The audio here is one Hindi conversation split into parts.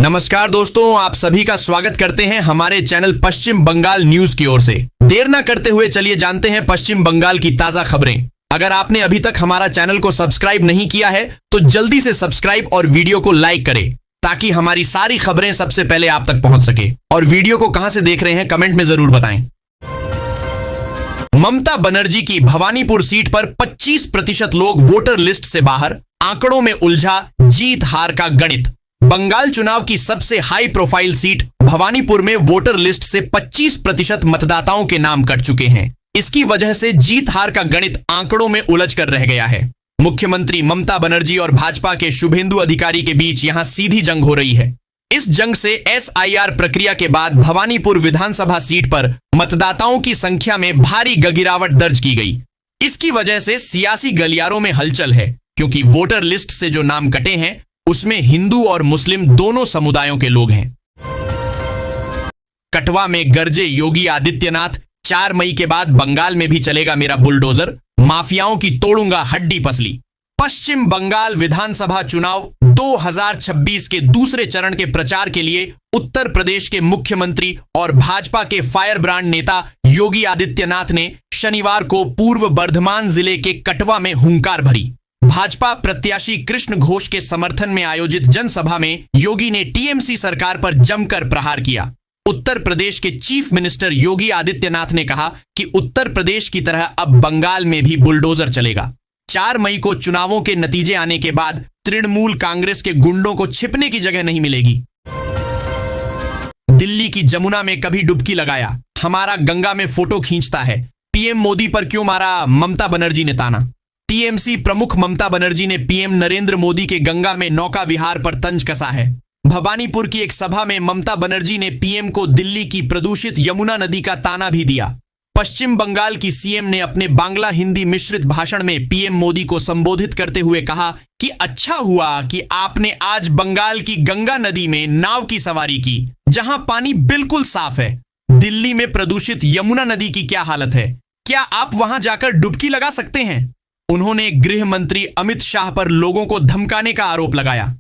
नमस्कार दोस्तों, आप सभी का स्वागत करते हैं हमारे चैनल पश्चिम बंगाल न्यूज की ओर से। देर ना करते हुए चलिए जानते हैं पश्चिम बंगाल की ताजा खबरें। अगर आपने अभी तक हमारा चैनल को सब्सक्राइब नहीं किया है तो जल्दी से सब्सक्राइब और वीडियो को लाइक करें ताकि हमारी सारी खबरें सबसे पहले आप तक पहुंच सके। और वीडियो को कहां से देख रहे हैं कमेंट में जरूर बताएं। ममता बनर्जी की भवानीपुर सीट पर 25% लोग वोटर लिस्ट से बाहर, आंकड़ों में उलझा जीत हार का गणित। बंगाल चुनाव की सबसे हाई प्रोफाइल सीट भवानीपुर में वोटर लिस्ट से 25% मतदाताओं के नाम कट चुके हैं। इसकी वजह से जीत हार का गणित आंकड़ों में उलझ कर रह गया है। मुख्यमंत्री ममता बनर्जी और भाजपा के शुभेंदु अधिकारी के बीच यहां सीधी जंग हो रही है। इस जंग से SIR प्रक्रिया के बाद भवानीपुर विधानसभा सीट पर मतदाताओं की संख्या में भारी गिरावट दर्ज की गई। इसकी वजह से सियासी गलियारों में हलचल है, क्योंकि वोटर लिस्ट से जो नाम कटे हैं उसमें हिंदू और मुस्लिम दोनों समुदायों के लोग हैं। कटवा में गरजे योगी आदित्यनाथ, 4 मई के बाद बंगाल में भी चलेगा मेरा बुलडोजर, माफियाओं की तोड़ूंगा हड्डी पसली। पश्चिम बंगाल विधानसभा चुनाव 2026 के दूसरे चरण के प्रचार के लिए उत्तर प्रदेश के मुख्यमंत्री और भाजपा के फायर ब्रांड नेता योगी आदित्यनाथ ने शनिवार को पूर्व बर्धमान जिले के कटवा में हुंकार भरी। भाजपा प्रत्याशी कृष्ण घोष के समर्थन में आयोजित जनसभा में योगी ने TMC सरकार पर जमकर प्रहार किया। उत्तर प्रदेश के चीफ मिनिस्टर योगी आदित्यनाथ ने कहा कि उत्तर प्रदेश की तरह अब बंगाल में भी बुलडोजर चलेगा। 4 मई को चुनावों के नतीजे आने के बाद तृणमूल कांग्रेस के गुंडों को छिपने की जगह नहीं मिलेगी। दिल्ली की जमुना में कभी डुबकी लगाया, हमारा गंगा में फोटो खींचता है, PM मोदी पर क्यों मारा ममता बनर्जी ने ताना। TMC प्रमुख ममता बनर्जी ने PM नरेंद्र मोदी के गंगा में नौका विहार पर तंज कसा है। भवानीपुर की एक सभा में ममता बनर्जी ने PM को दिल्ली की प्रदूषित यमुना नदी का ताना भी दिया। पश्चिम बंगाल की CM ने अपने बांग्ला हिंदी मिश्रित भाषण में PM मोदी को संबोधित करते हुए कहा कि अच्छा हुआ कि आपने आज बंगाल की गंगा नदी में नाव की सवारी की, जहां पानी बिल्कुल साफ है। दिल्ली में प्रदूषित यमुना नदी की क्या हालत है, क्या आप वहां जाकर डुबकी लगा सकते हैं। उन्होंने गृह मंत्री अमित शाह पर लोगों को धमकाने का आरोप लगाया।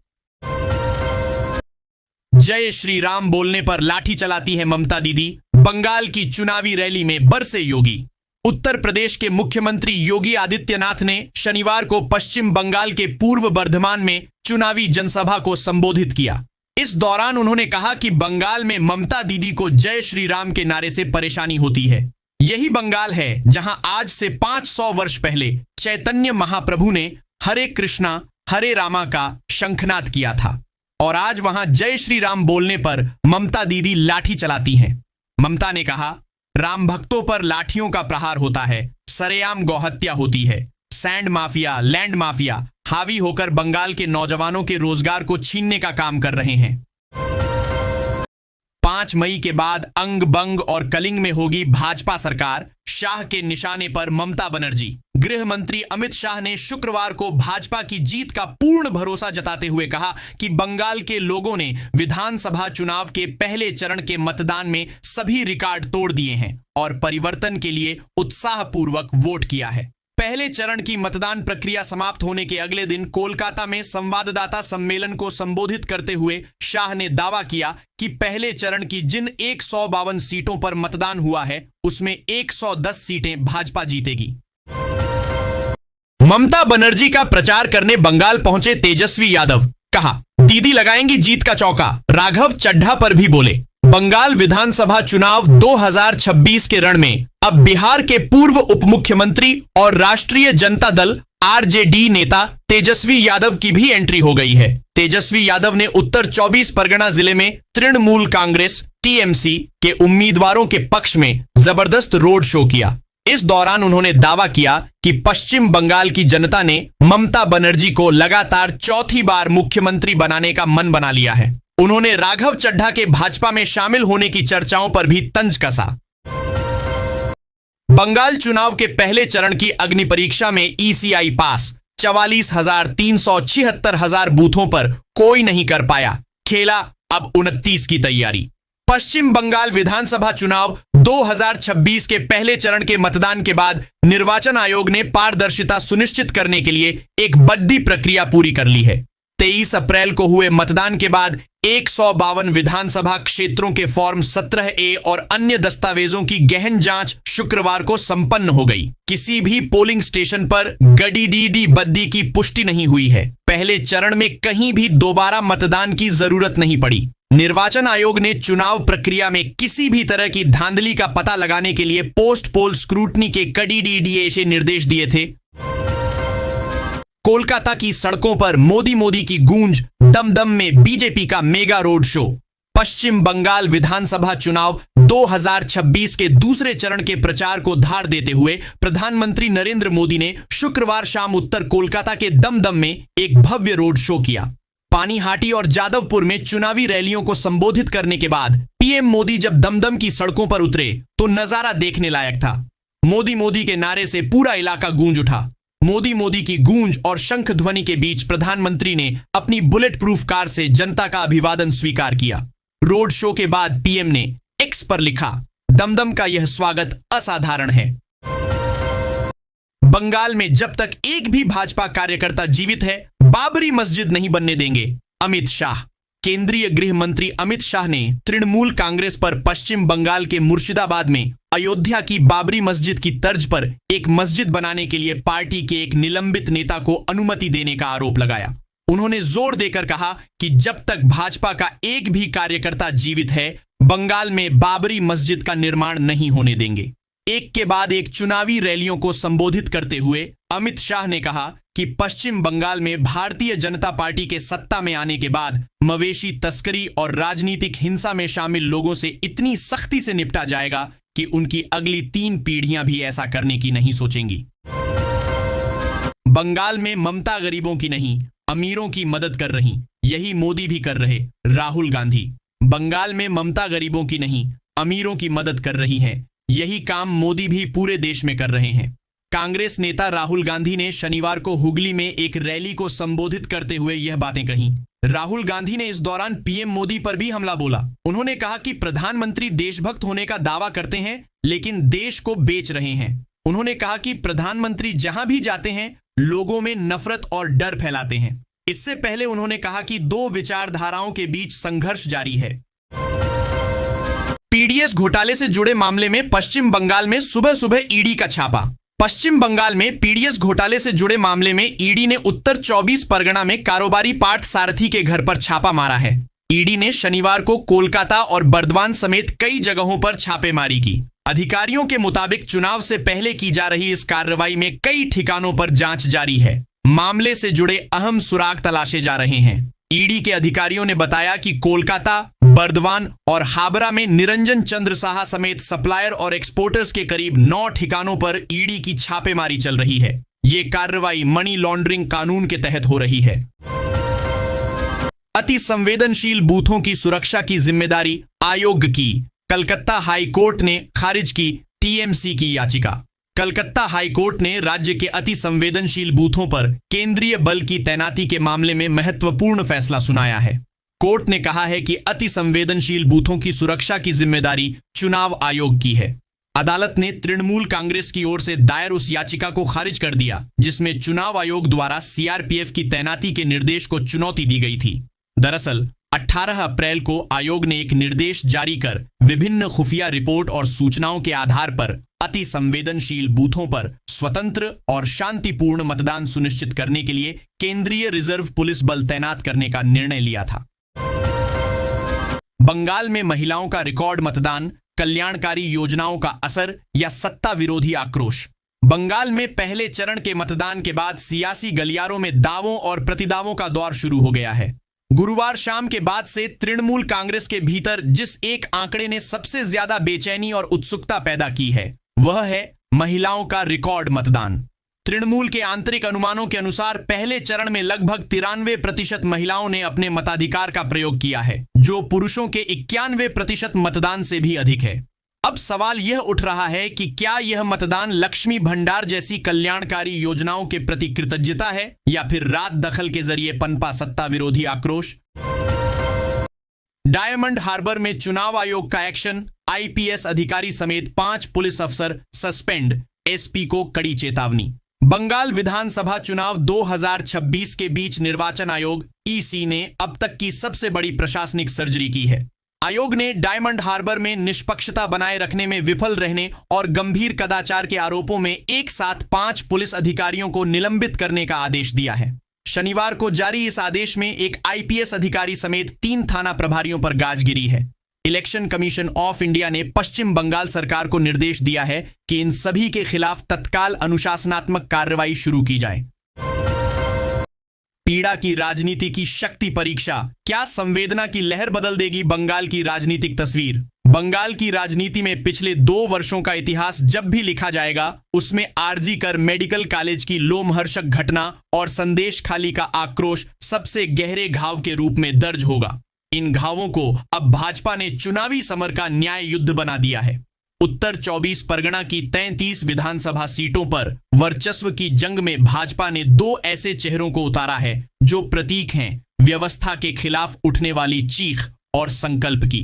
जय श्री राम बोलने पर लाठी चलाती है ममता दीदी, बंगाल की चुनावी रैली में बरसे योगी। उत्तर प्रदेश के मुख्यमंत्री योगी आदित्यनाथ ने शनिवार को पश्चिम बंगाल के पूर्व बर्धमान में चुनावी जनसभा को संबोधित किया। इस दौरान उन्होंने कहा कि बंगाल में ममता दीदी को जय श्री राम के नारे से परेशानी होती है। यही बंगाल है जहां आज से 500 वर्ष पहले चैतन्य महाप्रभु ने हरे कृष्णा हरे रामा का शंखनाद किया था, और आज वहां जय श्री राम बोलने पर ममता दीदी लाठी चलाती हैं। ममता ने कहा, राम भक्तों पर लाठियों का प्रहार होता है, सरेआम गौहत्या होती है, सैंड माफिया, लैंड माफिया हावी होकर बंगाल के नौजवानों के रोजगार को छीनने का काम कर रहे हैं। 5 मई के बाद अंग बंग और कलिंग में होगी भाजपा सरकार, शाह के निशाने पर ममता बनर्जी। गृह मंत्री अमित शाह ने शुक्रवार को भाजपा की जीत का पूर्ण भरोसा जताते हुए कहा कि बंगाल के लोगों ने विधानसभा चुनाव के पहले चरण के मतदान में सभी रिकॉर्ड तोड़ दिए हैं और परिवर्तन के लिए उत्साहपूर्वक वोट किया है। पहले चरण की मतदान प्रक्रिया समाप्त होने के अगले दिन कोलकाता में संवाददाता सम्मेलन को संबोधित करते हुए शाह ने दावा किया कि पहले चरण की जिन 152 सीटों पर मतदान हुआ है उसमें 110 सीटें भाजपा जीतेगी। ममता बनर्जी का प्रचार करने बंगाल पहुंचे तेजस्वी यादव, कहा दीदी लगाएंगी जीत का चौका। राघव चड्ढा पर भी बोले। बंगाल विधानसभा चुनाव 2026 के रण में अब बिहार के पूर्व उप मुख्यमंत्री और राष्ट्रीय जनता दल RJD नेता तेजस्वी यादव की भी एंट्री हो गई है। तेजस्वी यादव ने उत्तर 24 परगना जिले में तृणमूल कांग्रेस TMC के उम्मीदवारों के पक्ष में जबरदस्त रोड शो किया। इस दौरान उन्होंने दावा किया कि पश्चिम बंगाल की जनता ने ममता बनर्जी को लगातार चौथी बार मुख्यमंत्री बनाने का मन बना लिया है। उन्होंने राघव चड्ढा के भाजपा में शामिल होने की चर्चाओं पर भी तंज कसा। बंगाल चुनाव के पहले चरण की अग्नि परीक्षा में ECI पास, 44,376,000 बूथों पर कोई नहीं कर पाया, खेला अब 29 की तैयारी। पश्चिम बंगाल विधानसभा चुनाव 2026 के पहले चरण के मतदान के बाद निर्वाचन आयोग ने पारदर्शिता सुनिश्चित करने के लिए एक बड़ी प्रक्रिया पूरी कर ली है। 23 अप्रैल को हुए मतदान के बाद 152 विधानसभा क्षेत्रों के फॉर्म 17A और अन्य दस्तावेजों की गहन जांच शुक्रवार को संपन्न हो गई। किसी भी पोलिंग स्टेशन पर गडी बद्दी की पुष्टि नहीं हुई है। पहले चरण में कहीं भी दोबारा मतदान की जरूरत नहीं पड़ी। निर्वाचन आयोग ने चुनाव प्रक्रिया में किसी भी तरह की धांधली का पता लगाने के लिए पोस्ट पोल स्क्रूटनी के कड़े निर्देश दिए थे। कोलकाता की सड़कों पर मोदी की गूंज, दमदम में बीजेपी का मेगा रोड शो। पश्चिम बंगाल विधानसभा चुनाव 2026 के दूसरे चरण के प्रचार को धार देते हुए प्रधानमंत्री नरेंद्र मोदी ने शुक्रवार शाम उत्तर कोलकाता के दमदम में एक भव्य रोड शो किया। पानीहाटी और जादवपुर में चुनावी रैलियों को संबोधित करने के बाद पीएम मोदी जब दमदम की सड़कों पर उतरे तो नजारा देखने लायक था। मोदी के नारे से पूरा इलाका गूंज उठा। मोदी की गूंज और शंख ध्वनि के बीच प्रधानमंत्री ने अपनी बुलेट प्रूफ कार से जनता का अभिवादन स्वीकार किया। रोड शो के बाद पीएम ने एक्स पर लिखा, दमदम का यह स्वागत असाधारण है। बंगाल में जब तक एक भी भाजपा कार्यकर्ता जीवित है, बाबरी मस्जिद नहीं बनने देंगे, अमित शाह। केंद्रीय गृह मंत्री अमित शाह ने तृणमूल कांग्रेस पर पश्चिम बंगाल के मुर्शिदाबाद में अयोध्या की बाबरी मस्जिद की तर्ज पर एक मस्जिद बनाने के लिए पार्टी के एक निलंबित नेता को अनुमति देने का आरोप लगाया। उन्होंने जोर देकर कहा कि जब तक भाजपा का एक भी कार्यकर्ता जीवित है, बंगाल में बाबरी मस्जिद का निर्माण नहीं होने देंगे। एक के बाद एक चुनावी रैलियों को संबोधित करते हुए अमित शाह ने कहा कि पश्चिम बंगाल में भारतीय जनता पार्टी के सत्ता में आने के बाद मवेशी तस्करी और राजनीतिक हिंसा में शामिल लोगों से इतनी सख्ती से निपटा जाएगा कि उनकी अगली 3 पीढ़ियां भी ऐसा करने की नहीं सोचेंगी। बंगाल में ममता गरीबों की नहीं, अमीरों की मदद कर रही, यही मोदी भी कर रहे, राहुल गांधी। बंगाल में ममता गरीबों की नहीं, अमीरों की मदद कर रही है, यही काम मोदी भी पूरे देश में कर रहे हैं। कांग्रेस नेता राहुल गांधी ने शनिवार को हुगली में एक रैली को संबोधित करते हुए यह बातें कही। राहुल गांधी ने इस दौरान पीएम मोदी पर भी हमला बोला। उन्होंने कहा कि प्रधानमंत्री देशभक्त होने का दावा करते हैं लेकिन देश को बेच रहे हैं। उन्होंने कहा कि प्रधानमंत्री जहां भी जाते हैं लोगों में नफरत और डर फैलाते हैं। इससे पहले उन्होंने कहा कि 2 विचारधाराओं के बीच संघर्ष जारी है। पीडीएस घोटाले से जुड़े मामले में पश्चिम बंगाल में सुबह सुबह ईडी का छापा। पश्चिम बंगाल में पीडीएस घोटाले से जुड़े मामले में ईडी ने उत्तर 24 परगना में कारोबारी पार्थ सारथी के घर पर छापा मारा है। ईडी ने शनिवार को कोलकाता और बर्दवान समेत कई जगहों पर छापेमारी की। अधिकारियों के मुताबिक चुनाव से पहले की जा रही इस कार्रवाई में कई ठिकानों पर जांच जारी है। मामले से जुड़े अहम सुराग तलाशे जा रहे हैं। ईडी के अधिकारियों ने बताया कि कोलकाता, बर्दवान और हाबरा में निरंजन चंद्र साहा समेत सप्लायर और एक्सपोर्टर्स के करीब 9 ठिकानों पर ईडी की छापेमारी चल रही है। ये कार्रवाई मनी लॉन्ड्रिंग कानून के तहत हो रही है। अति संवेदनशील बूथों की सुरक्षा की जिम्मेदारी आयोग की, कलकत्ता हाई कोर्ट ने खारिज की टीएमसी की याचिका। कलकत्ता हाई कोर्ट ने राज्य के अति संवेदनशील बूथों पर केंद्रीय बल की तैनाती के मामले में महत्वपूर्ण फैसला सुनाया है। कोर्ट ने कहा है कि अति संवेदनशील बूथों की सुरक्षा की जिम्मेदारी चुनाव आयोग की है। अदालत ने तृणमूल कांग्रेस की ओर से दायर उस याचिका को खारिज कर दिया जिसमें चुनाव आयोग द्वारा सीआरपीएफ की तैनाती के निर्देश को चुनौती दी गई थी। दरअसल 18 अप्रैल को आयोग ने एक निर्देश जारी कर विभिन्न खुफिया रिपोर्ट और सूचनाओं के आधार पर अति संवेदनशील बूथों पर स्वतंत्र और शांतिपूर्ण मतदान सुनिश्चित करने के लिए केंद्रीय रिजर्व पुलिस बल तैनात करने का निर्णय लिया था। बंगाल में महिलाओं का रिकॉर्ड मतदान, कल्याणकारी योजनाओं का असर या सत्ता विरोधी आक्रोश। बंगाल में पहले चरण के मतदान के बाद सियासी गलियारों में दावों और प्रतिदावों का दौर शुरू हो गया है। गुरुवार शाम के बाद से तृणमूल कांग्रेस के भीतर जिस एक आंकड़े ने सबसे ज्यादा बेचैनी और उत्सुकता पैदा की है वह है महिलाओं का रिकॉर्ड मतदान। तृणमूल के आंतरिक अनुमानों के अनुसार पहले चरण में लगभग 93% महिलाओं ने अपने मताधिकार का प्रयोग किया है, जो पुरुषों के 91% मतदान से भी अधिक है। अब सवाल यह उठ रहा है कि क्या यह मतदान लक्ष्मी भंडार जैसी कल्याणकारी योजनाओं के प्रति कृतज्ञता है या फिर रात दखल के जरिए पनपा सत्ता विरोधी आक्रोश। डायमंड हार्बर में चुनाव आयोग का एक्शन, आईपीएस अधिकारी समेत 5 पुलिस अफसर सस्पेंड, एसपी को कड़ी चेतावनी। बंगाल विधानसभा चुनाव 2026 के बीच निर्वाचन आयोग ईसी ने अब तक की सबसे बड़ी प्रशासनिक सर्जरी की है। आयोग ने डायमंड हार्बर में निष्पक्षता बनाए रखने में विफल रहने और गंभीर कदाचार के आरोपों में एक साथ 5 पुलिस अधिकारियों को निलंबित करने का आदेश दिया है। शनिवार को जारी इस आदेश में एक आईपीएस अधिकारी समेत 3 थाना प्रभारियों पर गाज गिरी है। इलेक्शन कमीशन ऑफ इंडिया ने पश्चिम बंगाल सरकार को निर्देश दिया है कि इन सभी के खिलाफ तत्काल अनुशासनात्मक कार्रवाई शुरू की जाए। पीड़ा की राजनीति की शक्ति परीक्षा, क्या संवेदना की लहर बदल देगी बंगाल की राजनीतिक तस्वीर? बंगाल की राजनीति में पिछले 2 वर्षों का इतिहास जब भी लिखा जाएगा, उसमें आरजी कर मेडिकल कॉलेज की लोमहर्षक घटना और संदेश खाली का आक्रोश सबसे गहरे घाव के रूप में दर्ज होगा। इन घावों को अब भाजपा ने चुनावी समर का न्याय युद्ध बना दिया है। उत्तर 24 परगना की 33 विधानसभा सीटों पर वर्चस्व की जंग में भाजपा ने 2 ऐसे चेहरों को उतारा है जो प्रतीक हैं व्यवस्था के खिलाफ उठने वाली चीख और संकल्प की।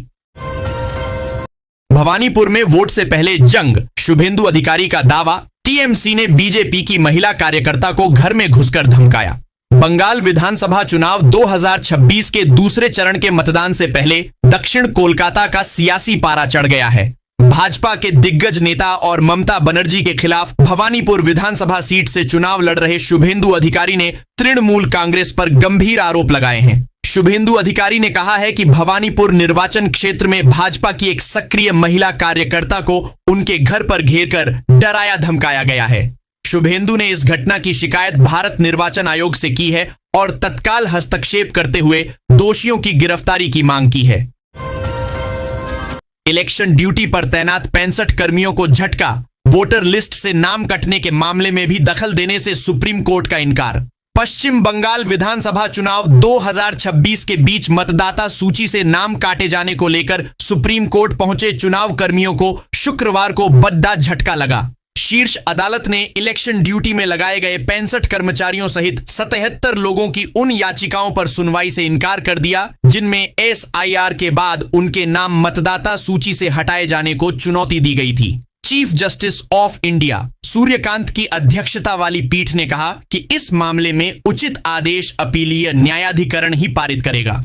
भवानीपुर में वोट से पहले जंग, शुभेंदु अधिकारी का दावा, टीएमसी ने बीजेपी की महिला कार्यकर्ता को घर में घुसकर धमकाया। बंगाल विधानसभा चुनाव 2026 के दूसरे चरण के मतदान से पहले दक्षिण कोलकाता का सियासी पारा चढ़ गया है। भाजपा के दिग्गज नेता और ममता बनर्जी के खिलाफ भवानीपुर विधानसभा सीट से चुनाव लड़ रहे शुभेंदु अधिकारी ने तृणमूल कांग्रेस पर गंभीर आरोप लगाए हैं। शुभेंदु अधिकारी ने कहा है कि भवानीपुर निर्वाचन क्षेत्र में भाजपा की एक सक्रिय महिला कार्यकर्ता को उनके घर पर घेरकर डराया धमकाया गया है। शुभेंदु ने इस घटना की शिकायत भारत निर्वाचन आयोग से की है और तत्काल हस्तक्षेप करते हुए दोषियों की गिरफ्तारी की मांग की है। इलेक्शन ड्यूटी पर तैनात 65 कर्मियों को झटका, वोटर लिस्ट से नाम कटने के मामले में भी दखल देने से सुप्रीम कोर्ट का इनकार। पश्चिम बंगाल विधानसभा चुनाव 2026 के बीच मतदाता सूची से नाम काटे जाने को लेकर सुप्रीम कोर्ट पहुंचे चुनाव कर्मियों को शुक्रवार को बड़ा झटका लगा। शीर्ष अदालत ने इलेक्शन ड्यूटी में लगाए गए 65 कर्मचारियों सहित 77 लोगों की उन याचिकाओं पर सुनवाई से इनकार कर दिया जिनमें एसआईआर के बाद उनके नाम मतदाता सूची से हटाए जाने को चुनौती दी गई थी। Chief justice of India Suryakant की अध्यक्षता वाली पीठ ने कहा कि इस मामले में उचित आदेश अपीलीय न्यायाधिकरण ही पारित करेगा।